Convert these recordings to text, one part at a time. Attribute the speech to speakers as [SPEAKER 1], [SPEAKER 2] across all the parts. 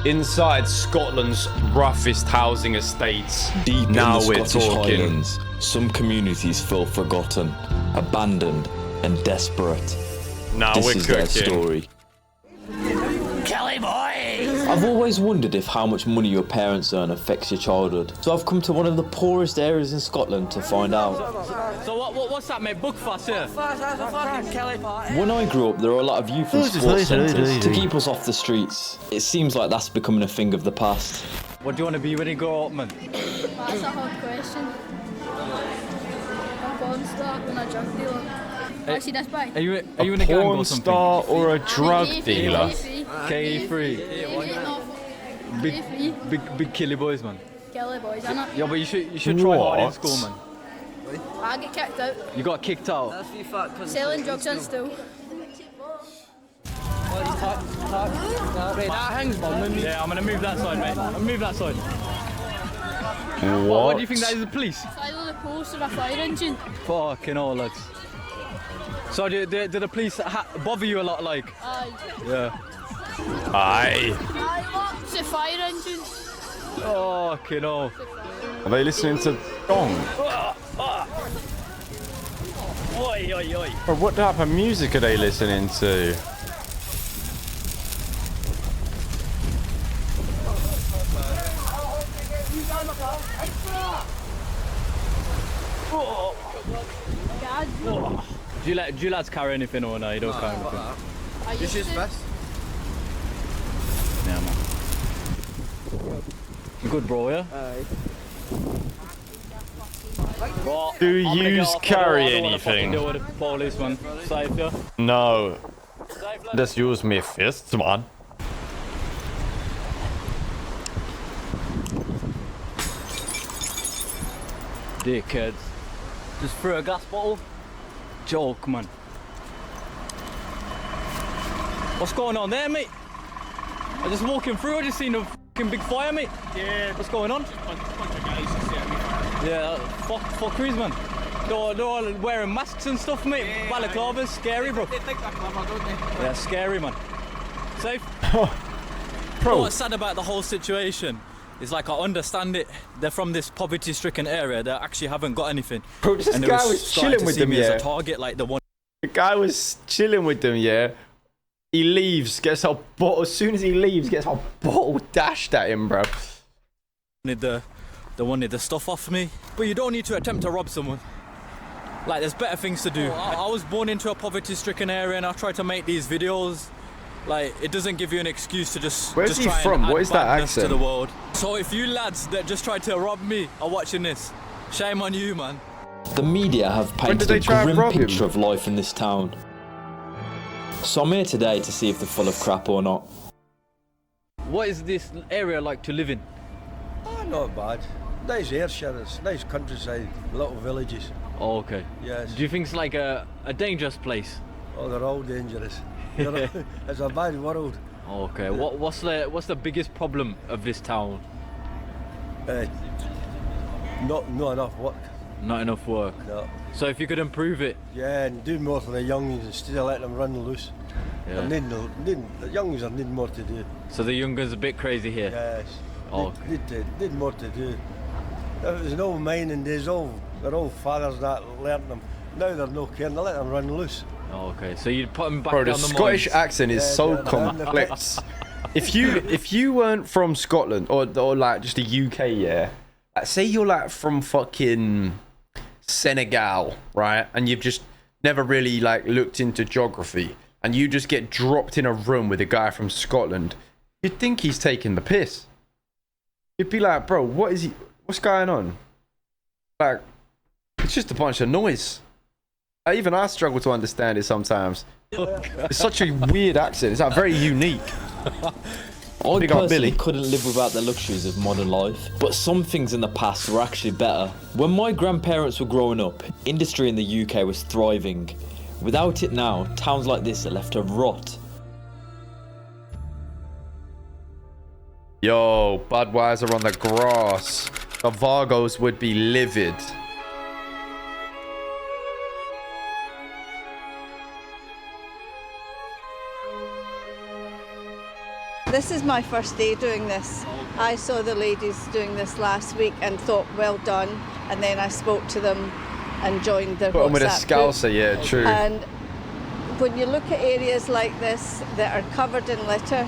[SPEAKER 1] inside Scotland's roughest housing estates.
[SPEAKER 2] Deep
[SPEAKER 1] now
[SPEAKER 2] in the
[SPEAKER 1] we're
[SPEAKER 2] Scottish
[SPEAKER 1] talking.
[SPEAKER 2] Highlands, some communities feel forgotten, abandoned, and desperate.
[SPEAKER 1] Now
[SPEAKER 2] This
[SPEAKER 1] we're
[SPEAKER 2] is
[SPEAKER 1] cooking.
[SPEAKER 2] their story.
[SPEAKER 3] Kelly boy!
[SPEAKER 2] I've always wondered if how much money your parents earn affects your childhood. So I've come to one of the poorest areas in Scotland to find out.
[SPEAKER 4] So what's that, mate? Book fast, yeah?
[SPEAKER 3] That's a fucking Kelly party.
[SPEAKER 2] When I grew up, there were a lot of youth and sports centres to keep us off the streets. It seems like that's becoming a thing of the past.
[SPEAKER 4] What do you want to be when you grow up, man?
[SPEAKER 5] That's a hard question. A porn star and a drug dealer. Actually, that's bad.
[SPEAKER 4] Are you in a gang or
[SPEAKER 1] Porn
[SPEAKER 4] something?
[SPEAKER 1] star or a drug dealer?
[SPEAKER 4] KE3. Big killy boys, man.
[SPEAKER 5] Kelly boys, innit?
[SPEAKER 4] Yeah, but you should try hard in
[SPEAKER 1] What?
[SPEAKER 4] school, man.
[SPEAKER 5] I get kicked out.
[SPEAKER 4] You got kicked out.
[SPEAKER 5] Selling drugs and still.
[SPEAKER 4] Yeah, I'm gonna move that side, mate. I'm gonna move that side.
[SPEAKER 1] What?
[SPEAKER 4] What do you think that is? The police?
[SPEAKER 5] It's either the post or a fire engine.
[SPEAKER 4] Fucking hell, lads. So do the police bother you a lot, like?
[SPEAKER 5] Aye.
[SPEAKER 4] Yeah.
[SPEAKER 1] Aye.
[SPEAKER 5] It's a fire engine.
[SPEAKER 4] Fucking hell.
[SPEAKER 1] Are they listening to Dong?
[SPEAKER 4] Oi, oi, oi.
[SPEAKER 1] Or what type of music are they listening to?
[SPEAKER 4] Do you lads carry anything or no? You don't carry anything?
[SPEAKER 5] I used to.
[SPEAKER 4] Yeah, man. You good, bro, yeah? Bro,
[SPEAKER 1] Do
[SPEAKER 4] I'm gonna
[SPEAKER 1] yous
[SPEAKER 4] get off.
[SPEAKER 1] carry
[SPEAKER 4] I don't wanna fucking
[SPEAKER 1] anything?
[SPEAKER 4] deal with the police, man. Safe, yeah?
[SPEAKER 1] No.
[SPEAKER 4] Safe, lad.
[SPEAKER 1] Just use me fists, man.
[SPEAKER 4] Dickheads. Just threw a gas bottle. Joke, man. What's going on there, mate? I just walking through, I just seen a fucking big fire, mate. Yeah. What's going on? Yeah, fuckeries, man. They're all wearing masks and stuff, mate. Yeah, balaclavas, scary, bro. They think they're clever, don't they? Yeah, scary, man. Safe?
[SPEAKER 1] Bro.
[SPEAKER 4] What's sad about the whole situation is, like, I understand it. They're from this poverty-stricken area. They actually haven't got anything.
[SPEAKER 1] Bro, this
[SPEAKER 4] And they
[SPEAKER 1] guy
[SPEAKER 4] were
[SPEAKER 1] was
[SPEAKER 4] starting
[SPEAKER 1] chilling
[SPEAKER 4] to
[SPEAKER 1] with
[SPEAKER 4] see
[SPEAKER 1] them,
[SPEAKER 4] me as
[SPEAKER 1] yeah.
[SPEAKER 4] a target, like the one.
[SPEAKER 1] The guy was chilling with them, yeah. He leaves, gets a bottle. As soon as he leaves, gets a bottle dashed at him, bro.
[SPEAKER 4] They wanted the stuff off me. But you don't need to attempt to rob someone. Like, there's better things to do. I was born into a poverty-stricken area and I try to make these videos. Like, it doesn't give you an excuse to just
[SPEAKER 1] Where's
[SPEAKER 4] just
[SPEAKER 1] he
[SPEAKER 4] try
[SPEAKER 1] from?
[SPEAKER 4] and
[SPEAKER 1] What
[SPEAKER 4] add
[SPEAKER 1] is that
[SPEAKER 4] badness to
[SPEAKER 1] accent?
[SPEAKER 4] the world. So if you lads that just tried to rob me are watching this, shame on you, man.
[SPEAKER 2] The media have
[SPEAKER 1] did
[SPEAKER 2] painted
[SPEAKER 1] they
[SPEAKER 2] a
[SPEAKER 1] try and
[SPEAKER 2] grim
[SPEAKER 1] rob him?
[SPEAKER 2] picture of life in this town. So I'm here today to see if they're full of crap or not.
[SPEAKER 4] What is this area like to live in?
[SPEAKER 6] Oh, not bad. Nice air shares, nice countryside, little villages.
[SPEAKER 4] Oh, okay.
[SPEAKER 6] Yes.
[SPEAKER 4] Do you think it's like a dangerous place?
[SPEAKER 6] Oh, they're all dangerous. It's a bad world.
[SPEAKER 4] Okay. What's the biggest problem of this town?
[SPEAKER 6] Not enough work.
[SPEAKER 4] Not enough work.
[SPEAKER 6] No.
[SPEAKER 4] So if you could improve it.
[SPEAKER 6] Yeah, and do more for the youngins instead of letting them run loose.
[SPEAKER 4] Yeah.
[SPEAKER 6] The youngins are need more to do.
[SPEAKER 4] So the youngers a bit crazy here.
[SPEAKER 6] Yes.
[SPEAKER 4] Oh,
[SPEAKER 6] Need more to do. It was an old mining days. They're all fathers that learnt them. Now they're no caring. They let them run loose.
[SPEAKER 4] Oh, okay. So you'd put them back
[SPEAKER 1] Bro, the
[SPEAKER 4] down the
[SPEAKER 1] Scottish
[SPEAKER 4] mines.
[SPEAKER 1] accent is
[SPEAKER 6] Yeah,
[SPEAKER 1] so
[SPEAKER 6] yeah,
[SPEAKER 1] complex. If you weren't from Scotland or like just the UK, yeah, like, say you're like from fucking Senegal, right, and you've just never really like looked into geography, and you just get dropped in a room with a guy from Scotland, you'd think he's taking the piss. You'd be like, bro, what's going on? Like, it's just a bunch of noise. Even I struggle to understand it sometimes. It's such a weird accent. It's like very unique.
[SPEAKER 2] I
[SPEAKER 1] Big up
[SPEAKER 2] personally
[SPEAKER 1] Billy.
[SPEAKER 2] couldn't live without the luxuries of modern life, but some things in the past were actually better. When my grandparents were growing up, industry in the UK was thriving. Without it now, towns like this are left to rot.
[SPEAKER 1] Yo, Budweiser on the grass. The Vargos would be livid.
[SPEAKER 7] This is my first day doing this. I saw the ladies doing this last week and thought, well done. And then I spoke to them and joined their
[SPEAKER 1] Put on with a
[SPEAKER 7] WhatsApp group.
[SPEAKER 1] scouser, yeah, true.
[SPEAKER 7] And when you look at areas like this that are covered in litter,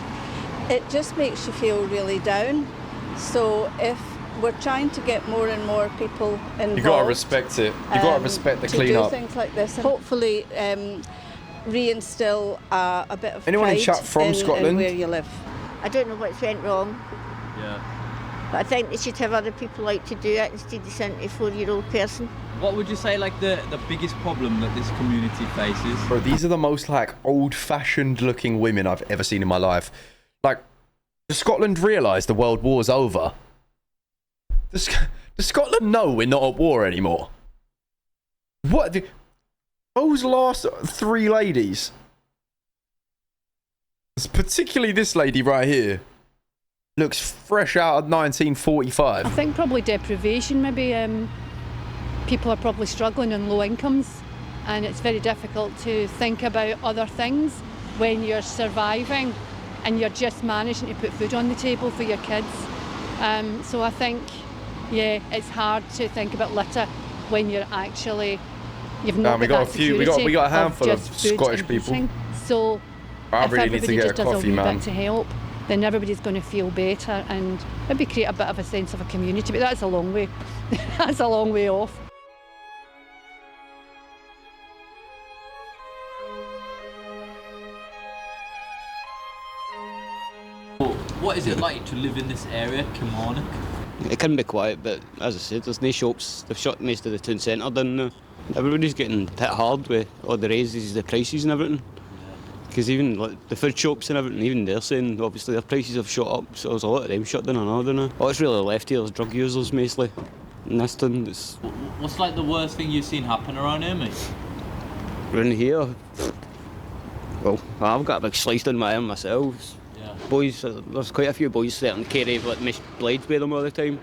[SPEAKER 7] it just makes you feel really down. So if we're trying to get more and more people involved,
[SPEAKER 1] You gotta respect it. You gotta respect the
[SPEAKER 7] to
[SPEAKER 1] clean
[SPEAKER 7] do
[SPEAKER 1] up.
[SPEAKER 7] things like this, and hopefully reinstill a bit of
[SPEAKER 1] Anyone in
[SPEAKER 7] pride
[SPEAKER 1] chat from
[SPEAKER 7] in
[SPEAKER 1] Scotland?
[SPEAKER 7] where you live.
[SPEAKER 8] I don't know what's went wrong.
[SPEAKER 2] Yeah.
[SPEAKER 8] But I think they should have other people like to do it instead of 74-year-old person.
[SPEAKER 2] What would you say like the biggest problem that this community faces?
[SPEAKER 1] Bro, these are the most like old-fashioned looking women I've ever seen in my life. Like, does Scotland realise the world war's over? Does Scotland know we're not at war anymore? What? Those last 3 ladies, particularly this lady right here, looks fresh out of 1945.
[SPEAKER 9] I think probably deprivation, maybe people are probably struggling on low incomes and it's very difficult to think about other things when you're surviving and you're just managing to put food on the table for your kids. So I think, yeah, it's hard to think about litter when you're actually, you've not
[SPEAKER 1] we
[SPEAKER 9] got
[SPEAKER 1] got
[SPEAKER 9] that
[SPEAKER 1] a few, we
[SPEAKER 9] security
[SPEAKER 1] got a handful of
[SPEAKER 9] just food
[SPEAKER 1] Scottish
[SPEAKER 9] and
[SPEAKER 1] people.
[SPEAKER 9] heating. So
[SPEAKER 1] I
[SPEAKER 9] if
[SPEAKER 1] really need to
[SPEAKER 9] everybody
[SPEAKER 1] get a
[SPEAKER 9] just does
[SPEAKER 1] coffee,
[SPEAKER 9] a wee
[SPEAKER 1] man.
[SPEAKER 9] bit to help, then everybody's going to feel better and maybe create a bit of a sense of a community. But that's a long way. That's a long way off.
[SPEAKER 2] What is it like to live in this area, Kilmarnock?
[SPEAKER 10] It can be quiet, but as I said, there's no shops. They've shut most of the town centre down now. Everybody's getting hit hard with all the raises, the prices and everything. Because even like the food shops and everything, even they're saying obviously their prices have shot up, so there's a lot of them shut down and all, don't know. What's really left here is drug users mostly. In this town, it's
[SPEAKER 2] What's like the worst thing you've seen happen around here, mate?
[SPEAKER 10] around here. Well, I've got a big slice down my arm myself.
[SPEAKER 2] Yeah.
[SPEAKER 10] Boys, there's quite a few boys starting to carry like mesh blades with them all the time.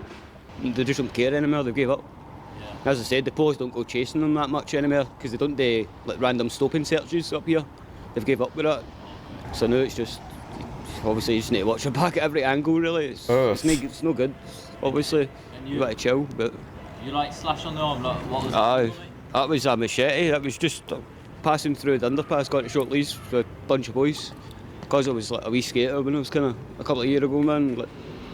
[SPEAKER 10] They just don't care anymore, they gave up.
[SPEAKER 2] Yeah.
[SPEAKER 10] As I said, the police don't go chasing them that much anymore because they don't do like random stopping searches up here. They've gave up with that. So now it's just, obviously you just need to watch your back at every angle really. It's no good, obviously.
[SPEAKER 2] And
[SPEAKER 10] You gotta chill, but...
[SPEAKER 2] You like slash on the arm, like what was
[SPEAKER 10] Aye, that was a machete. That was just passing through the underpass, going to short leaves with a bunch of boys. Because I was like a wee skater when I was kind of a couple of years ago, man. Like,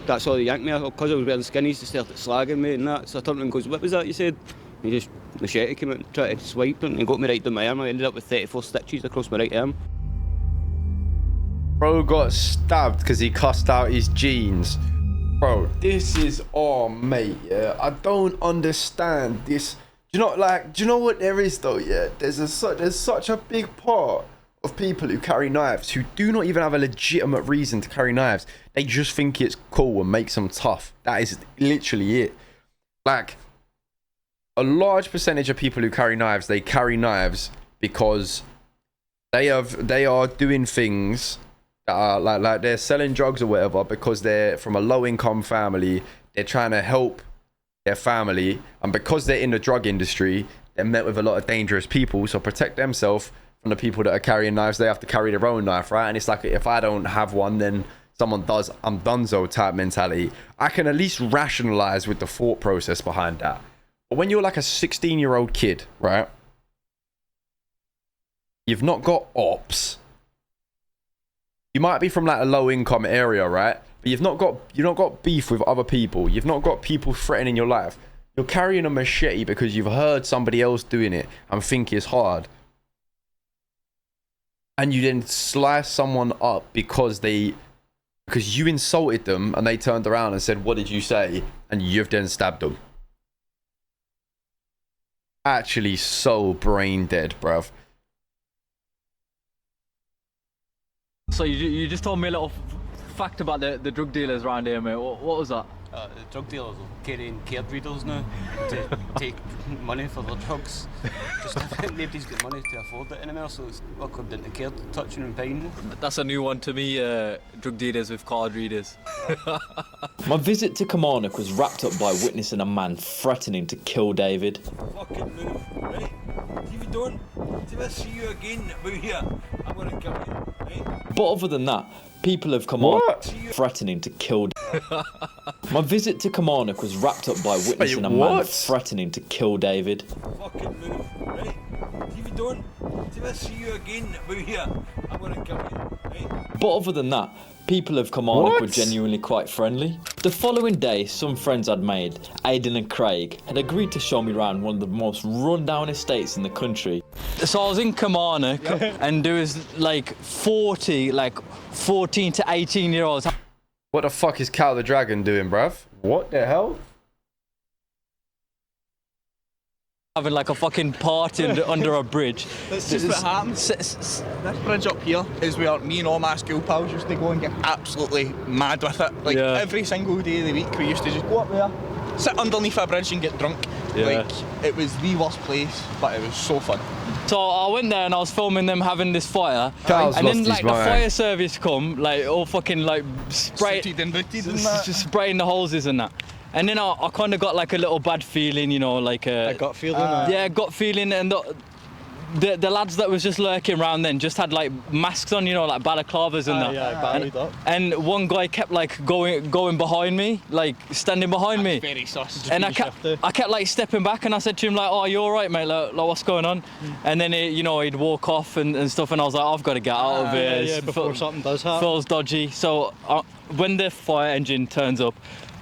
[SPEAKER 10] that's all they yanked me. Because I was wearing skinnies, they started slagging me and that. So I turned and goes, "What was that you said?" And he just, machete came out and tried to swipe and he got me right down my arm. I ended up with 34 stitches across my right arm.
[SPEAKER 1] Bro got stabbed because he cussed out his jeans. Bro, this is, oh mate, yeah, I don't understand this. Do you know what there is though, yeah? There's such a big part of people who carry knives who do not even have a legitimate reason to carry knives. They just think it's cool and makes them tough. That is literally it. Like, a large percentage of people who carry knives, they carry knives because they are doing things that are like they're selling drugs or whatever because they're from a low income family. They're trying to help their family, and because they're in the drug industry, they're met with a lot of dangerous people. So protect themselves from the people that are carrying knives, they have to carry their own knife, right? And it's like, if I don't have one, then someone does, I'm donezo type mentality. I can at least rationalize with the thought process behind that. But when you're like a 16-year-old kid, right? You've not got ops. You might be from like a low income area, right? But you've not got beef with other people. You've not got people threatening your life. You're carrying a machete because you've heard somebody else doing it and think it's hard. And you then slice someone up because you insulted them and they turned around and said, "What did you say?" And you've then stabbed them. Actually so brain dead, bruv.
[SPEAKER 4] So you just told me a little fact about the drug dealers around here, mate. What was that?
[SPEAKER 10] The drug dealers are carrying card readers now to take money for their drugs. Just nobody's got money to afford it anymore, so it's awkward into card touching and paying.
[SPEAKER 4] That's a new one to me, drug dealers with card readers.
[SPEAKER 2] My visit to Kilmarnock was wrapped up by witnessing a man threatening to kill David.
[SPEAKER 6] Fucking move, right? If you don't, if I see you again about here, I'm gonna kill you, right?
[SPEAKER 2] But other than that, people have come on threatening to kill. My visit to Kilmarnock was wrapped up by witnessing a man threatening to kill David.
[SPEAKER 11] Fucking move, right? If you don't, if I see you again, move here, I'm gonna kill you, right?
[SPEAKER 2] But other than that, people of Kilmarnock were genuinely quite friendly. The following day, some friends I'd made, Aidan and Craig, had agreed to show me around one of the most run-down estates in the country.
[SPEAKER 4] So I was in Kilmarnock, and there was like 40, like 14 to 18-year-olds.
[SPEAKER 1] What the fuck is Cal the Dragon doing, bruv? What the hell?
[SPEAKER 4] Having like a fucking party under a bridge.
[SPEAKER 12] That's just what happens. This bridge up here is where me and all my school pals used to go and get absolutely mad with it. Like every single day of the week we used to just go up there, sit underneath a bridge and get drunk. Like it was the worst place, but it was so fun.
[SPEAKER 4] So I went there and I was filming them having this fire,
[SPEAKER 1] Carl's
[SPEAKER 4] and then
[SPEAKER 1] lost
[SPEAKER 4] like
[SPEAKER 1] his
[SPEAKER 4] the
[SPEAKER 1] mind.
[SPEAKER 4] fire service come, like all fucking like
[SPEAKER 12] Suited and booted and that.
[SPEAKER 4] just spraying the hoses and that. And then I kind of got like a little bad feeling, you know, like a
[SPEAKER 13] gut feeling.
[SPEAKER 4] Yeah, gut feeling, and the lads that was just lurking around then just had like masks on, you know, like balaclavas and that.
[SPEAKER 13] Yeah,
[SPEAKER 4] and one guy kept like going behind me, like standing behind me.
[SPEAKER 12] Very sus.
[SPEAKER 4] And I kept like stepping back, and I said to him like, "Oh, you all right, mate? Like what's going on?" And then you know, he'd walk off and stuff, and I was like, "I've got to get out of here."
[SPEAKER 13] Yeah, before something does happen.
[SPEAKER 4] Feels dodgy. So when the fire engine turns up,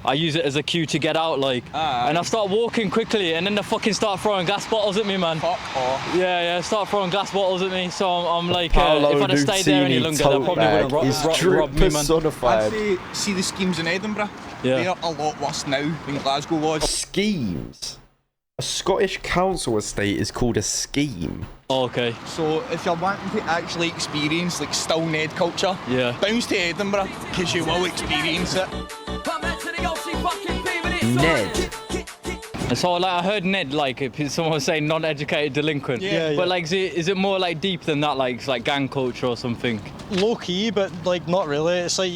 [SPEAKER 4] I use it as a cue to get out, like, and I start walking quickly, and then they fucking start throwing glass bottles at me, man.
[SPEAKER 12] Fuck off.
[SPEAKER 4] Yeah, start throwing glass bottles at me. So I'm like,
[SPEAKER 1] Paolo
[SPEAKER 4] if I'd have stayed there any longer, they probably would have robbed me, man.
[SPEAKER 1] Personified.
[SPEAKER 12] I'd see the schemes in Edinburgh.
[SPEAKER 4] Yeah.
[SPEAKER 12] They're a lot worse now than Glasgow was.
[SPEAKER 1] Schemes. A Scottish council estate is called a scheme.
[SPEAKER 4] Oh, okay.
[SPEAKER 12] So if you're wanting to actually experience like still Ned culture, bounce to Edinburgh because you will experience it.
[SPEAKER 1] Ned.
[SPEAKER 4] So like I heard Ned, like if someone was saying non-educated delinquent. But like is it more like deep than that, like it's like gang culture or something?
[SPEAKER 13] Low key, but like not really. It's like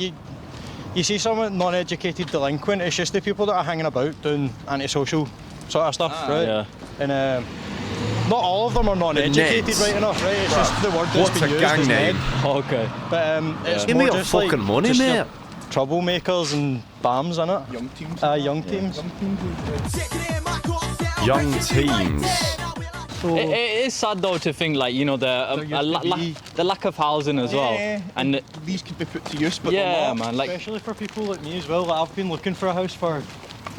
[SPEAKER 13] you see someone non-educated delinquent, it's just the people that are hanging about doing antisocial sort of stuff, right?
[SPEAKER 4] Yeah.
[SPEAKER 13] And not all of them are non-educated, right enough, right? It's just the word that's been used as Ned.
[SPEAKER 4] Oh, okay.
[SPEAKER 13] But it's
[SPEAKER 1] Give
[SPEAKER 13] more
[SPEAKER 1] me your
[SPEAKER 13] just like
[SPEAKER 1] fucking money,
[SPEAKER 13] just
[SPEAKER 1] mate.
[SPEAKER 13] Troublemakers and BAMs, innit?
[SPEAKER 12] Young teams.
[SPEAKER 13] Young teams.
[SPEAKER 1] Young teams.
[SPEAKER 4] It is sad though to think like, you know, the lack of housing as well. And
[SPEAKER 12] these could be put to use, but
[SPEAKER 4] man, like
[SPEAKER 13] especially for people like me as well. Like, I've been looking for a house for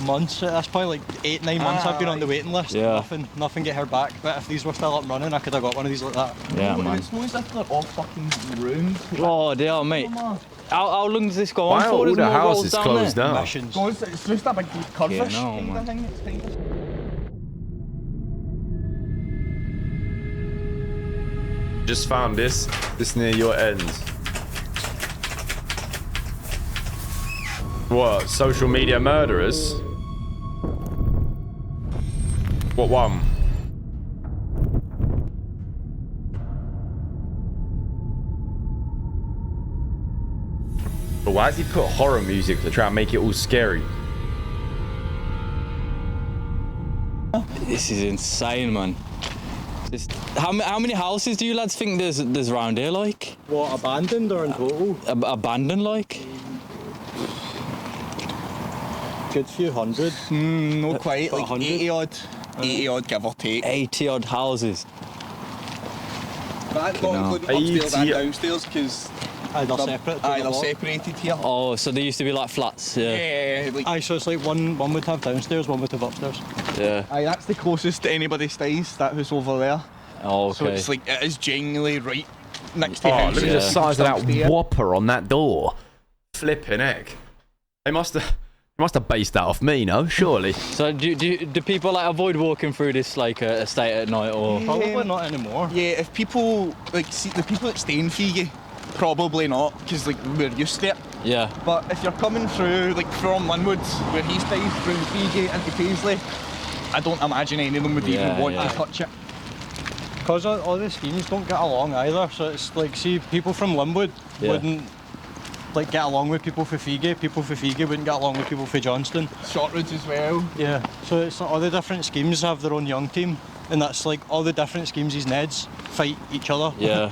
[SPEAKER 13] months at this point, like 8-9 months I've been on the waiting list. Nothing get her back. But if these were still up and running, I could have got one of these like that.
[SPEAKER 4] Yeah, man.
[SPEAKER 12] It's not as if they're all fucking ruined.
[SPEAKER 4] Oh dear, mate. How long does this go on
[SPEAKER 1] Why are
[SPEAKER 4] for?
[SPEAKER 1] all
[SPEAKER 4] There's
[SPEAKER 1] the
[SPEAKER 4] more rolls
[SPEAKER 1] houses
[SPEAKER 4] down
[SPEAKER 1] closed
[SPEAKER 4] there?
[SPEAKER 1] down?
[SPEAKER 12] It's just a big curvish
[SPEAKER 4] no,
[SPEAKER 12] kind of thing. It's kind of...
[SPEAKER 1] Just found this near your end. What? Social media murderers? What one? But why does he put horror music to try and make it all scary?
[SPEAKER 4] This is insane, man. How many houses do you lads think there's around here, like?
[SPEAKER 13] What, abandoned or in total?
[SPEAKER 4] Abandoned, like?
[SPEAKER 13] Good few hundred.
[SPEAKER 12] No quite, like 80 odd, give or take.
[SPEAKER 4] 80 odd houses.
[SPEAKER 12] That don't include upstairs and downstairs because
[SPEAKER 13] they're separate.
[SPEAKER 12] They're separated here.
[SPEAKER 4] Oh, so they used to be like flats,
[SPEAKER 12] Yeah, like,
[SPEAKER 13] so it's like one would have downstairs, one would have upstairs.
[SPEAKER 4] Yeah.
[SPEAKER 12] That's the closest to anybody stays, that house over there.
[SPEAKER 4] Oh, okay.
[SPEAKER 12] So it's like, it is genuinely right next to
[SPEAKER 1] Oh,
[SPEAKER 12] houses.
[SPEAKER 1] look at the size of that whopper on that door. Flipping heck. They must have based that off me, no? Surely.
[SPEAKER 4] So do people like avoid walking through this like estate at night, or?
[SPEAKER 13] Probably not anymore.
[SPEAKER 12] Yeah, if people like see the people that stay in Fiji, probably not, because like we're used to it.
[SPEAKER 4] Yeah.
[SPEAKER 12] But if you're coming through like from Linwood, where he stays, through Fiji into Paisley, I don't imagine any of them would even want to touch it.
[SPEAKER 13] Because all the schemes don't get along either, so it's like, see, people from Linwood wouldn't like get along with people for Fiji wouldn't get along with people for Johnston.
[SPEAKER 12] Shortridge as well.
[SPEAKER 13] Yeah, so it's like all the different schemes have their own young team, and that's like all the different schemes, these Neds fight each other.
[SPEAKER 4] Yeah.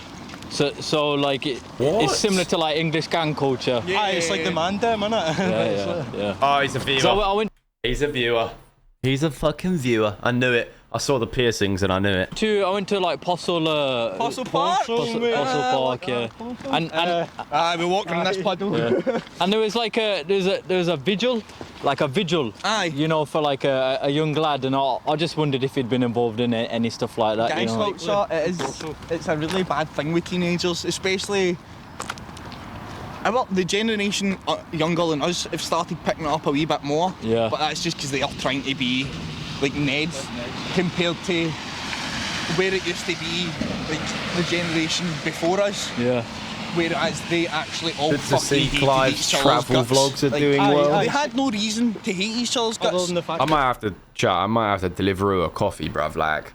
[SPEAKER 4] So like it's similar to like English gang culture.
[SPEAKER 13] Yeah, it's like the mandem, innit?
[SPEAKER 4] Yeah.
[SPEAKER 1] Oh, he's a viewer.
[SPEAKER 4] So I went.
[SPEAKER 1] He's a viewer. He's a fucking viewer. I knew it. I saw the piercings and I knew it.
[SPEAKER 4] I went to like Postle
[SPEAKER 12] Park.
[SPEAKER 4] Postle Park, yeah.
[SPEAKER 12] And we walked around this puddle.
[SPEAKER 4] Yeah. And there was like there's a vigil,
[SPEAKER 12] Aye.
[SPEAKER 4] You know, for like a young lad, and I just wondered if he'd been involved in any stuff like that.
[SPEAKER 12] Gang culture, it's a really bad thing with teenagers, especially. The generation younger than us have started picking it up a wee bit more.
[SPEAKER 4] Yeah.
[SPEAKER 12] But that's just because they are trying to be like Neds compared to where it used to be like the generation before us.
[SPEAKER 4] Yeah.
[SPEAKER 12] Whereas they actually all
[SPEAKER 1] Good to
[SPEAKER 12] fucking
[SPEAKER 1] see
[SPEAKER 12] hated
[SPEAKER 1] Clive's
[SPEAKER 12] each other's
[SPEAKER 1] travel
[SPEAKER 12] guts.
[SPEAKER 1] vlogs are doing well.
[SPEAKER 12] They had no reason to hate each other's guts.
[SPEAKER 13] Other than the fact
[SPEAKER 1] I might have to deliver her a coffee, bruv. Like,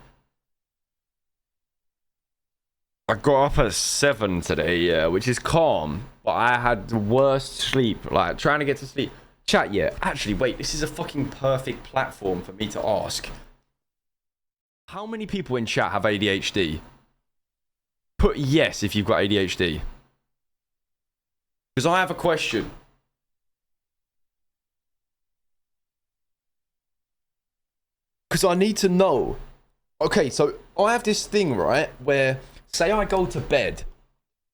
[SPEAKER 1] I got up at 7 today, yeah, which is calm, but I had the worst sleep. Like, trying to get to sleep. Chat, yeah. Actually, wait, this is a fucking perfect platform for me to ask. How many people in chat have ADHD? Put yes if you've got ADHD. Because I have a question. Because I need to know. Okay, so I have this thing, right, where say I go to bed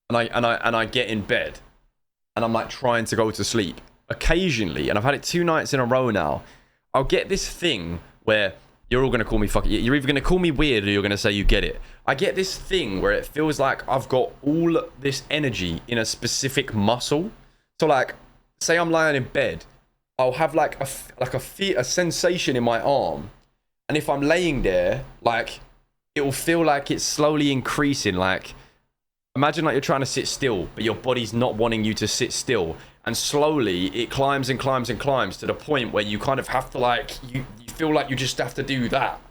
[SPEAKER 1] and I get in bed and I'm like trying to go to sleep. Occasionally, and I've had it 2 nights in a row now, I'll get this thing where you're all gonna call me fucking. You're either gonna call me weird or you're gonna say you get it. I get this thing where it feels like I've got all this energy in a specific muscle. So like, say I'm lying in bed, I'll have like a sensation in my arm, and if I'm laying there, like it will feel like it's slowly increasing. Like, imagine like you're trying to sit still, but your body's not wanting you to sit still, and slowly it climbs and climbs and climbs to the point where you kind of have to like you feel like you just have to do that,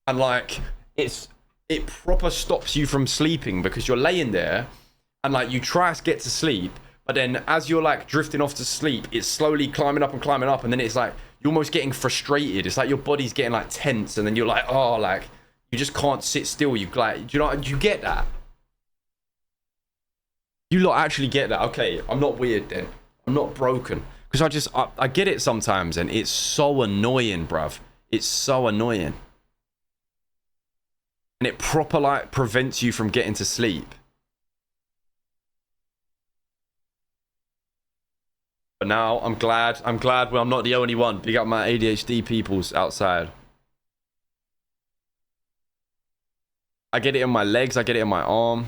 [SPEAKER 1] and like it proper stops you from sleeping because you're laying there and like you try to get to sleep, but then as you're like drifting off to sleep, it's slowly climbing up, and then it's like you're almost getting frustrated. It's like your body's getting like tense, and then you're like, oh, like you just can't sit still. You like, do you get that? You lot actually get that? Okay, I'm not weird then. I'm not broken. Because I get it sometimes, and it's so annoying, bruv. It's so annoying. And it proper like prevents you from getting to sleep. But now I'm glad I'm not the only one. Big up my ADHD peoples outside. I get it in my legs, I get it in my arm.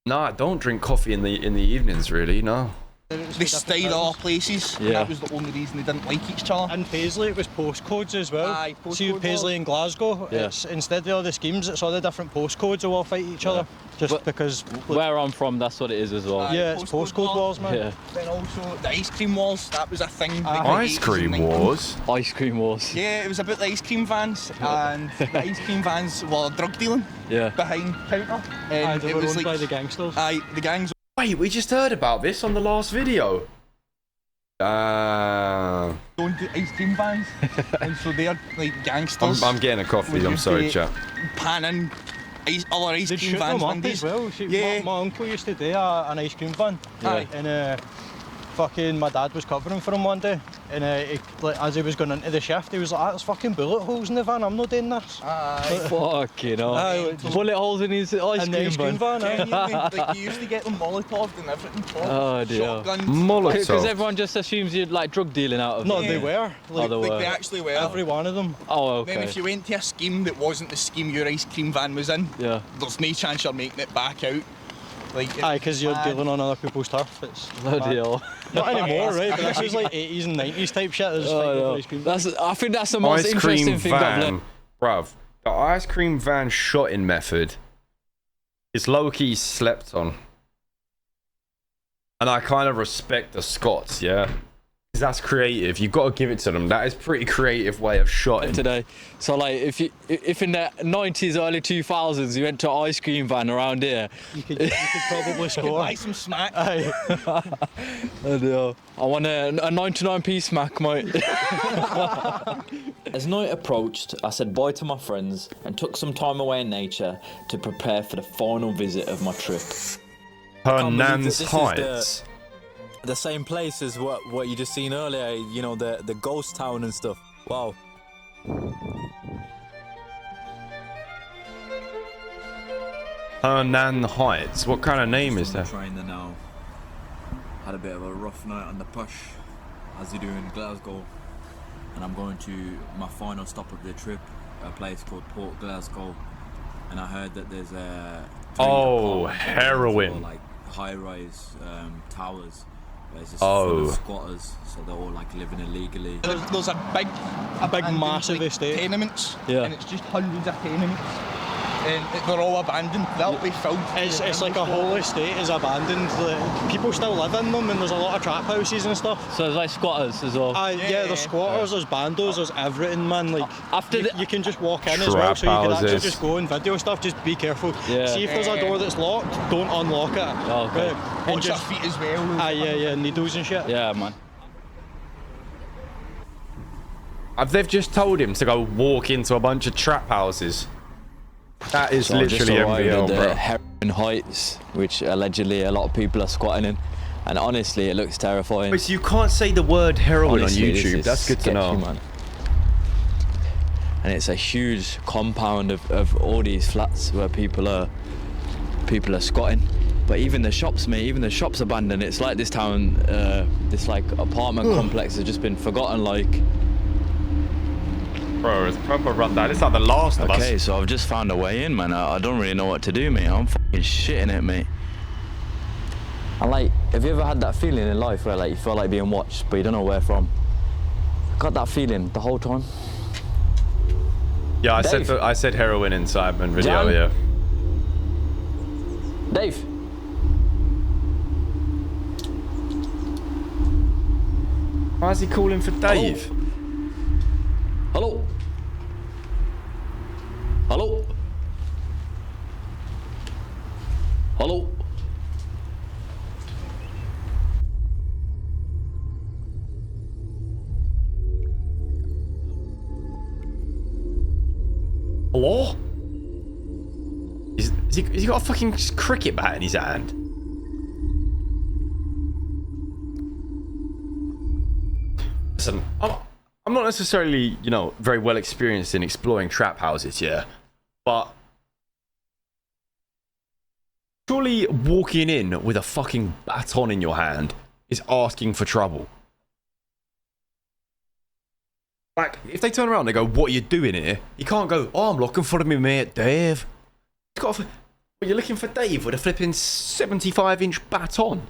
[SPEAKER 1] No, I don't drink coffee in the evenings, really. No.
[SPEAKER 12] They stayed all places.
[SPEAKER 4] Yeah.
[SPEAKER 12] That was the only reason they didn't like each other.
[SPEAKER 13] In Paisley, it was postcodes as well.
[SPEAKER 12] Aye,
[SPEAKER 13] See, Paisley and Glasgow,
[SPEAKER 4] Yeah.
[SPEAKER 13] it's instead of all the schemes, it's all the different postcodes who all fight each other. Just because.
[SPEAKER 4] Where I'm from, that's what it is as well.
[SPEAKER 13] Yeah, it's postcode wars, man.
[SPEAKER 4] Yeah.
[SPEAKER 12] Then also the ice cream wars. That was a thing. like,
[SPEAKER 1] Ice
[SPEAKER 12] the 80s and
[SPEAKER 1] cream
[SPEAKER 12] 90s.
[SPEAKER 1] wars?
[SPEAKER 4] Ice cream wars.
[SPEAKER 12] Yeah, it was about the ice cream vans, and the ice cream vans were drug dealing
[SPEAKER 4] Yeah.
[SPEAKER 12] behind counter. And
[SPEAKER 13] They
[SPEAKER 12] it
[SPEAKER 13] were
[SPEAKER 12] was
[SPEAKER 13] owned
[SPEAKER 12] like
[SPEAKER 13] by the gangsters.
[SPEAKER 12] the gangs.
[SPEAKER 1] Wait, we just heard about this on the last video.
[SPEAKER 12] Don't do ice cream vans, and so they're like gangsters.
[SPEAKER 1] I'm getting a coffee.
[SPEAKER 12] Would
[SPEAKER 1] I'm
[SPEAKER 12] you
[SPEAKER 1] sorry,
[SPEAKER 12] say
[SPEAKER 1] chat.
[SPEAKER 12] Panning other ice
[SPEAKER 13] They'd
[SPEAKER 12] cream
[SPEAKER 13] shoot
[SPEAKER 12] vans
[SPEAKER 13] them
[SPEAKER 12] one
[SPEAKER 13] up
[SPEAKER 12] day.
[SPEAKER 13] as well.
[SPEAKER 12] Yeah.
[SPEAKER 13] My uncle used to do an ice cream van.
[SPEAKER 12] Aye.
[SPEAKER 13] And fucking my dad was covering for him one day, and as he was going into the shift, he was like, "There's fucking bullet holes in the van. I'm not doing this."
[SPEAKER 12] Aye.
[SPEAKER 4] Fucking hell.
[SPEAKER 13] Aye,
[SPEAKER 4] Bullet holes in his ice
[SPEAKER 13] in the ice cream
[SPEAKER 4] cream van.
[SPEAKER 13] van.
[SPEAKER 12] Like you used to get them Molotovs and everything.
[SPEAKER 4] Oh, dear.
[SPEAKER 12] Shotguns.
[SPEAKER 4] Because
[SPEAKER 1] Molotov.
[SPEAKER 4] everyone just assumes you'd like drug dealing out of
[SPEAKER 13] No,
[SPEAKER 4] it.
[SPEAKER 13] they were.
[SPEAKER 4] Oh, they
[SPEAKER 12] Like
[SPEAKER 4] were.
[SPEAKER 12] they actually were.
[SPEAKER 13] Every one of them.
[SPEAKER 4] Oh,
[SPEAKER 12] Then
[SPEAKER 4] okay.
[SPEAKER 12] if you went to a scheme that wasn't the scheme your ice cream van was in,
[SPEAKER 4] Yeah.
[SPEAKER 12] there's no chance you're making it back out. Like,
[SPEAKER 13] Aye, because you're
[SPEAKER 12] mad.
[SPEAKER 13] dealing on other people's turf. It's
[SPEAKER 4] Bloody hell.
[SPEAKER 13] not anymore, right? But this was like 80s and 90s type shit. There's
[SPEAKER 4] Oh, no.
[SPEAKER 13] ice cream.
[SPEAKER 4] I think that's the most
[SPEAKER 1] Ice
[SPEAKER 4] interesting
[SPEAKER 1] cream
[SPEAKER 4] thing I've
[SPEAKER 1] van,
[SPEAKER 4] learned.
[SPEAKER 1] bruv. The ice cream van shotting method is low-key slept on. And I kind of respect the Scots, yeah? that's creative. You've got to give it to them. That is pretty creative way of shotting.
[SPEAKER 4] Today. So like if in the 90s, early 2000s you went to an ice cream van around here,
[SPEAKER 13] you could probably score.
[SPEAKER 12] Buy some smack.
[SPEAKER 4] I want a 99p smack, mate. As night approached, I said bye to my friends and took some time away in nature to prepare for the final visit of my trip.
[SPEAKER 1] Hernan's Heights.
[SPEAKER 4] The same place as what you just seen earlier, you know, the ghost town and stuff. Wow.
[SPEAKER 1] Hernan Heights. What kind of name is that?
[SPEAKER 2] Train there now. Had a bit of a rough night on the push, as you do in Glasgow, and I'm going to my final stop of the trip, a place called Port Glasgow, and I heard that there's a
[SPEAKER 1] heroin,
[SPEAKER 2] like high-rise towers. It's just full of squatters, so they're all like living illegally.
[SPEAKER 12] There's a big
[SPEAKER 13] massive estate.
[SPEAKER 12] Tenements,
[SPEAKER 4] yeah.
[SPEAKER 12] And it's just hundreds of tenements. And they're all abandoned. They'll be filled.
[SPEAKER 13] It's like a whole estate is abandoned. People still live in them, and there's a lot of trap houses and stuff.
[SPEAKER 4] So there's like squatters as well.
[SPEAKER 13] Yeah, there's squatters, there's bandos, there's everything, man. Like you can just walk in as well,
[SPEAKER 1] Trap
[SPEAKER 13] so you can actually
[SPEAKER 1] houses.
[SPEAKER 13] just go and video stuff. Just be careful.
[SPEAKER 4] Yeah.
[SPEAKER 13] See if there's a door that's locked, don't unlock it.
[SPEAKER 4] Oh, okay.
[SPEAKER 12] Watch your feet as well.
[SPEAKER 13] Yeah, needles and shit.
[SPEAKER 4] Yeah, man.
[SPEAKER 1] They've just told him to go walk into a bunch of trap houses. That is literally MVL, bro.
[SPEAKER 4] Heroin Heights, which allegedly a lot of people are squatting in, and honestly, it looks terrifying.
[SPEAKER 1] Wait, so you can't say the word heroin
[SPEAKER 4] Honestly,
[SPEAKER 1] on YouTube? That's good to know.
[SPEAKER 4] Man. And it's a huge compound of all these flats where people are squatting. But even the shops, mate, even the shops abandoned. It's like this town, this like apartment complex has just been forgotten, like.
[SPEAKER 1] Bro, it's proper rundown. It's like The Last of Us.
[SPEAKER 4] Okay, so I've just found a way in, man. I don't really know what to do, mate. I'm fucking shitting it, mate. And like, have you ever had that feeling in life where like you feel like being watched, but you don't know where from? Got that feeling the whole time.
[SPEAKER 1] Yeah,
[SPEAKER 2] Dave.
[SPEAKER 1] I said heroin in sidemen video,
[SPEAKER 2] Jan?
[SPEAKER 1] yeah.
[SPEAKER 2] Dave.
[SPEAKER 1] Why is he calling for Dave?
[SPEAKER 2] Hello. Hello. Hello.
[SPEAKER 1] Hello? Has he got a fucking cricket bat in his hand? Listen, I'm not necessarily, you know, very well experienced in exploring trap houses, yeah, but surely walking in with a fucking baton in your hand is asking for trouble. Like, if they turn around and they go, what are you doing here? You can't go, oh, I'm looking for me mate Dave. You've got to, well, you're looking for Dave with a flipping 75-inch baton.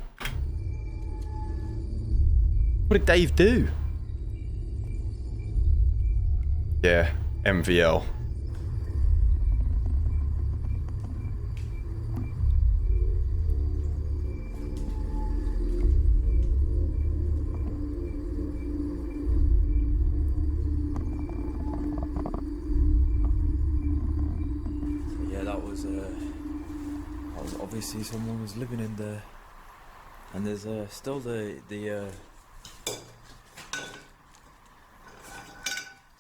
[SPEAKER 1] What did Dave do? Yeah, MVL.
[SPEAKER 2] Yeah, that was obviously someone was living in there, and there's still the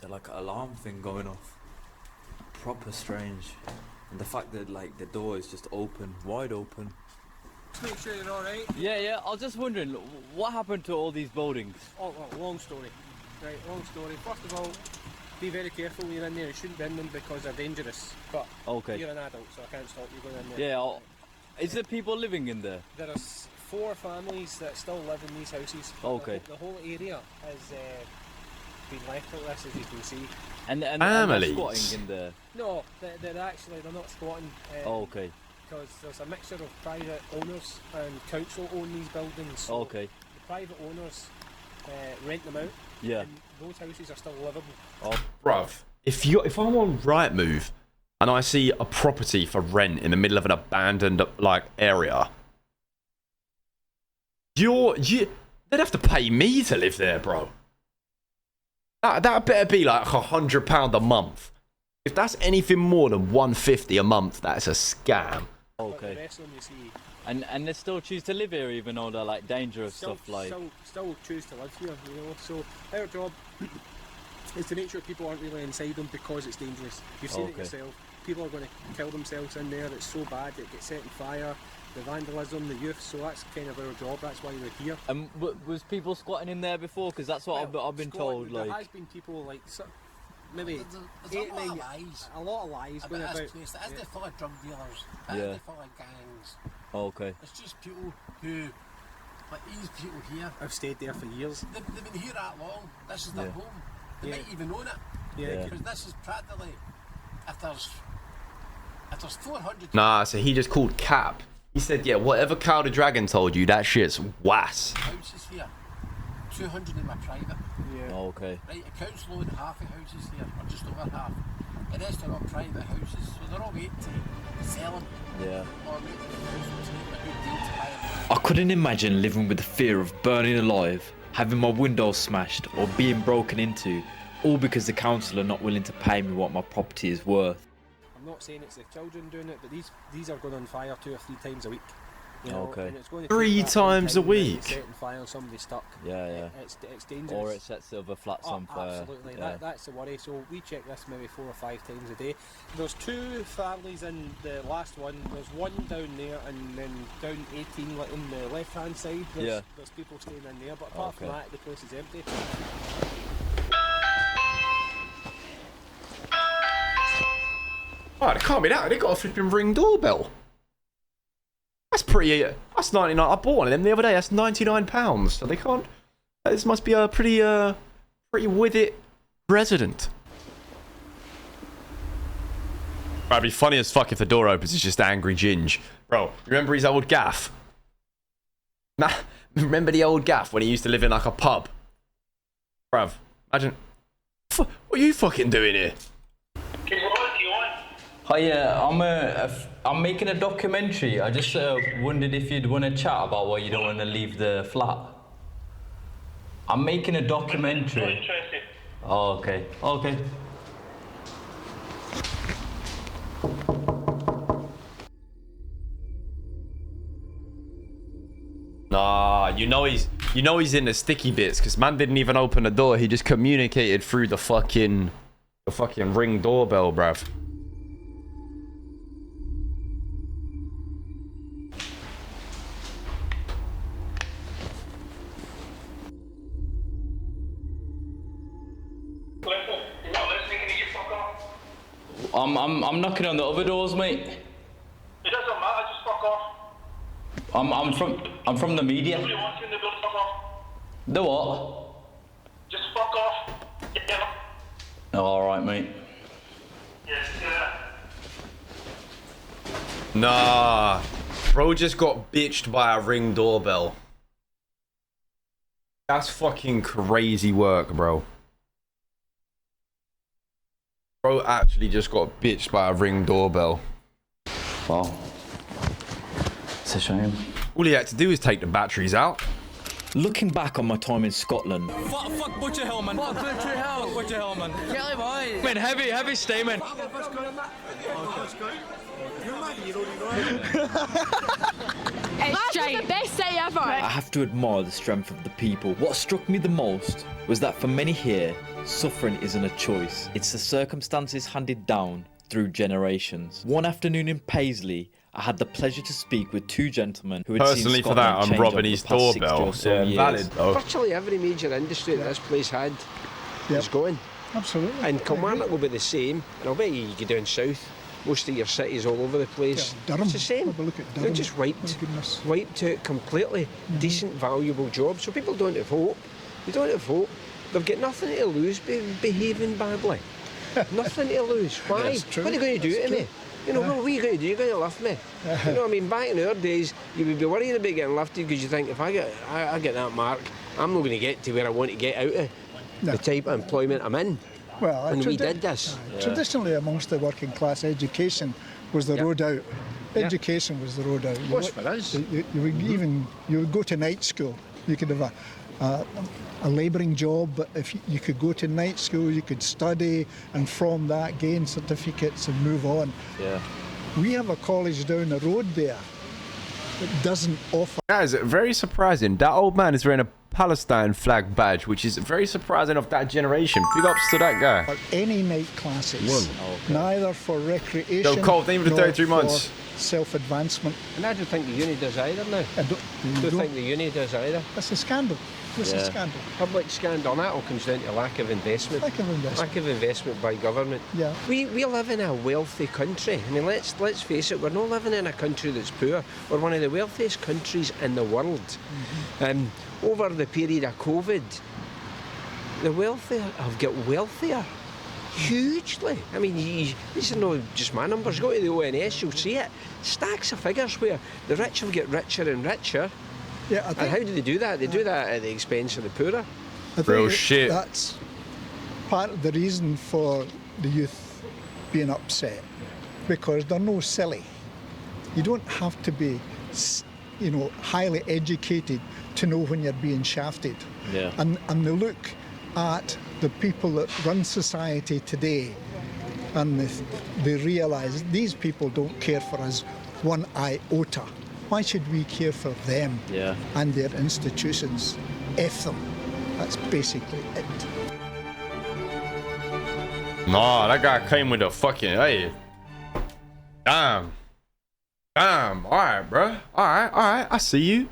[SPEAKER 2] like alarm thing going off. Proper strange, and the fact that like the door is just open, wide open.
[SPEAKER 3] Just make sure you're alright.
[SPEAKER 4] Yeah. I was just wondering, what happened to all these buildings?
[SPEAKER 3] Oh, well, long story. Right, long story. First of all, be very careful when you're in there. You shouldn't be in them because they're dangerous. But
[SPEAKER 4] Okay.
[SPEAKER 3] you're an adult, so I can't stop you going in there.
[SPEAKER 4] Yeah. Is there people living in there?
[SPEAKER 3] There are 4 families that still live in these houses.
[SPEAKER 4] Okay.
[SPEAKER 3] The whole area has been left like this, as you can see.
[SPEAKER 4] And they're
[SPEAKER 1] Families?
[SPEAKER 4] squatting in there?
[SPEAKER 3] No, they're not squatting.
[SPEAKER 4] Okay.
[SPEAKER 3] Because there's a mixture of private owners and council own these buildings. So
[SPEAKER 4] Okay.
[SPEAKER 3] the private owners rent them out.
[SPEAKER 4] Yeah.
[SPEAKER 3] And those houses are still livable.
[SPEAKER 1] Oh, bruv, if I'm on Rightmove and I see a property for rent in the middle of an abandoned like area, They'd have to pay me to live there, bro. That better be like £100 a month. If that's anything more than £150 a month, that's a scam.
[SPEAKER 4] Okay.
[SPEAKER 3] The rest of them, you see,
[SPEAKER 4] And they still choose to live here even though they're like dangerous
[SPEAKER 3] still,
[SPEAKER 4] stuff like...
[SPEAKER 3] still choose to live here, you know. So our job is to make sure people aren't really inside them because it's dangerous. You've seen it yourself. People are going to kill themselves in there. It's so bad it gets set on fire. The vandalism, the youth. So that's kind of our job. That's why we're here.
[SPEAKER 4] And was people squatting in there before? Because that's what I've been told.
[SPEAKER 3] There
[SPEAKER 4] Like,
[SPEAKER 3] has been people like maybe
[SPEAKER 14] There's a lot of lies.
[SPEAKER 3] A lot of lies going about.
[SPEAKER 14] This place. It is full of drug dealers. It
[SPEAKER 4] Yeah.
[SPEAKER 14] is full of gangs.
[SPEAKER 4] okay.
[SPEAKER 14] It's just people who, like these people here,
[SPEAKER 3] I've stayed there for years.
[SPEAKER 14] they've been here that long. This is their
[SPEAKER 4] Yeah.
[SPEAKER 14] home. They
[SPEAKER 3] Yeah.
[SPEAKER 14] might even own it.
[SPEAKER 3] Yeah.
[SPEAKER 14] Because this is practically, if there's 400
[SPEAKER 1] Nah, so he just called cap. He said, yeah, whatever Cow the Dragon told you, that shit's was.
[SPEAKER 14] houses here, 200 of them are private.
[SPEAKER 3] Yeah.
[SPEAKER 4] Okay.
[SPEAKER 14] Right, the council own half the houses here, or just over half. The rest are all private houses, so they're all waiting to sell them.
[SPEAKER 4] Yeah.
[SPEAKER 14] Or waiting for the council to make a good deal to buy them.
[SPEAKER 2] I couldn't imagine living with the fear of burning alive, having my windows smashed or being broken into, all because the council are not willing to pay me what my property is worth.
[SPEAKER 3] I'm not saying it's the children doing it, but these are going on fire 2 or 3 times a week. You know,
[SPEAKER 4] Okay.
[SPEAKER 3] and it's going to
[SPEAKER 1] 3
[SPEAKER 3] take that long
[SPEAKER 1] times a
[SPEAKER 3] time when
[SPEAKER 1] week?
[SPEAKER 3] it's setting fire and somebody's stuck.
[SPEAKER 4] Yeah.
[SPEAKER 3] It's dangerous.
[SPEAKER 4] Or it sets the other flats on fire.
[SPEAKER 3] Absolutely,
[SPEAKER 4] Yeah.
[SPEAKER 3] that's the worry. So we check this maybe 4 or 5 times a day. There's 2 families in the last one. There's one down there, and then down 18 like in the left hand side. There's people staying in there, but apart from that, the place is empty.
[SPEAKER 1] Oh, they can't be that. They got a flipping Ring doorbell. That's pretty. That's 99. I bought one of them the other day. That's £99. So they can't. This must be a pretty with it resident. It'd be funny as fuck if the door opens. It's just Angry Ginge, bro. Remember his old gaff? Nah, remember the old gaff when he used to live in like a pub, bruv? Imagine. What are you fucking doing here?
[SPEAKER 4] Hiya, I'm making a documentary. I just wondered if you'd want to chat about why you don't want to leave the flat. I'm making a documentary. Oh, okay. Okay.
[SPEAKER 1] Nah, you know he's in the sticky bits because man didn't even open the door. He just communicated through the fucking Ring doorbell, bruv.
[SPEAKER 4] I'm knocking on the other doors, mate.
[SPEAKER 15] It doesn't matter, just fuck off.
[SPEAKER 4] I'm from the media.
[SPEAKER 15] Nobody wants you in the building, fuck off.
[SPEAKER 4] The what?
[SPEAKER 15] Just fuck off. Yeah.
[SPEAKER 4] Oh, all right, mate.
[SPEAKER 15] Yes, yeah.
[SPEAKER 1] Nah, bro just got bitched by a Ring doorbell. That's fucking crazy work, bro. Bro actually just got bitched by a Ring doorbell.
[SPEAKER 4] Wow. It's a shame.
[SPEAKER 1] All he had to do is take the batteries out.
[SPEAKER 2] Looking back on my time in Scotland,
[SPEAKER 4] Fuck Butcher Hill, man. Fuck Butcher Hill. Fuck Butcher Hill, man.
[SPEAKER 14] Kelly boy.
[SPEAKER 4] Man, heavy statement.
[SPEAKER 5] It's the best day ever.
[SPEAKER 2] I have to admire the strength of the people. What struck me the most was that for many here, suffering isn't a choice. It's the circumstances handed down through generations. One afternoon in Paisley, I had the pleasure to speak with 2 gentlemen who had
[SPEAKER 1] Personally,
[SPEAKER 2] seen
[SPEAKER 1] for
[SPEAKER 2] Scotland
[SPEAKER 1] that, I'm
[SPEAKER 2] change
[SPEAKER 1] robbing
[SPEAKER 2] over the
[SPEAKER 1] his
[SPEAKER 2] past 60
[SPEAKER 1] doorbell.
[SPEAKER 2] or so
[SPEAKER 1] Yeah,
[SPEAKER 2] years.
[SPEAKER 1] valid though.
[SPEAKER 16] Virtually every major industry that this place had is gone.
[SPEAKER 17] Absolutely.
[SPEAKER 16] And Kilmarnock will be the same. And I'll bet you go down south, most of your cities all over the place.
[SPEAKER 17] Yeah, Durham.
[SPEAKER 16] It's the same.
[SPEAKER 17] Have a look at
[SPEAKER 16] They're
[SPEAKER 17] Durham.
[SPEAKER 16] just wiped out completely. Decent,
[SPEAKER 17] Mm-hmm.
[SPEAKER 16] valuable jobs. So people don't have hope. They don't have hope. They've got nothing to lose behaving badly. Nothing to lose. Why?
[SPEAKER 17] That's true.
[SPEAKER 16] What are they going to do
[SPEAKER 17] That's
[SPEAKER 16] to me?
[SPEAKER 17] true.
[SPEAKER 16] You know, what are you going to do? You're going to lift me. You know what I mean? Back in our days, you would be worrying about getting lifted because you think, if I get that mark, I'm not going to get to where I want to get out of the type of employment I'm in.
[SPEAKER 17] Well,
[SPEAKER 16] and we did this.
[SPEAKER 17] Traditionally, amongst the working class, education was the road out. Education was the road out.
[SPEAKER 16] Was for us.
[SPEAKER 17] You would go to night school. You could have a labouring job, but if you could go to night school, you could study, and from that gain certificates and move on.
[SPEAKER 2] Yeah.
[SPEAKER 17] We have a college down the road there that doesn't offer.
[SPEAKER 1] Guys, very surprising. That old man is wearing a Palestine flag badge, which is very surprising of that generation. Big ups to that guy.
[SPEAKER 17] Any night classes, neither for recreation.
[SPEAKER 1] Go cold, thank you for the 33 months.
[SPEAKER 17] Self-advancement.
[SPEAKER 16] And I don't think the uni does either now.
[SPEAKER 17] I don't
[SPEAKER 16] think the uni does either.
[SPEAKER 17] It's a scandal. It's a scandal.
[SPEAKER 16] Public scandal. And that all comes down to lack of investment.
[SPEAKER 17] Lack of investment.
[SPEAKER 16] Lack of investment by government.
[SPEAKER 17] Yeah.
[SPEAKER 16] We live in a wealthy country. I mean, let's face it. We're not living in a country that's poor. We're one of the wealthiest countries in the world. Over the period of COVID, the wealthy have got wealthier. Hugely. I mean, these are not just my numbers. Go to the ONS, you'll see it. Stacks of figures where the rich have got richer and richer.
[SPEAKER 17] Yeah,
[SPEAKER 16] and how do they do that? They do that at the expense of the poorer.
[SPEAKER 1] Real shit.
[SPEAKER 17] That's part of the reason for the youth being upset, because they're no silly. You don't have to be, highly educated to know when you're being shafted.
[SPEAKER 2] Yeah.
[SPEAKER 17] And they look at the people that run society today, and they realise these people don't care for us one iota. Why should we care for them and their institutions? F them. That's basically it.
[SPEAKER 1] Nah, that guy came with a fucking, hey. Damn. Alright, bro. Alright. I see you.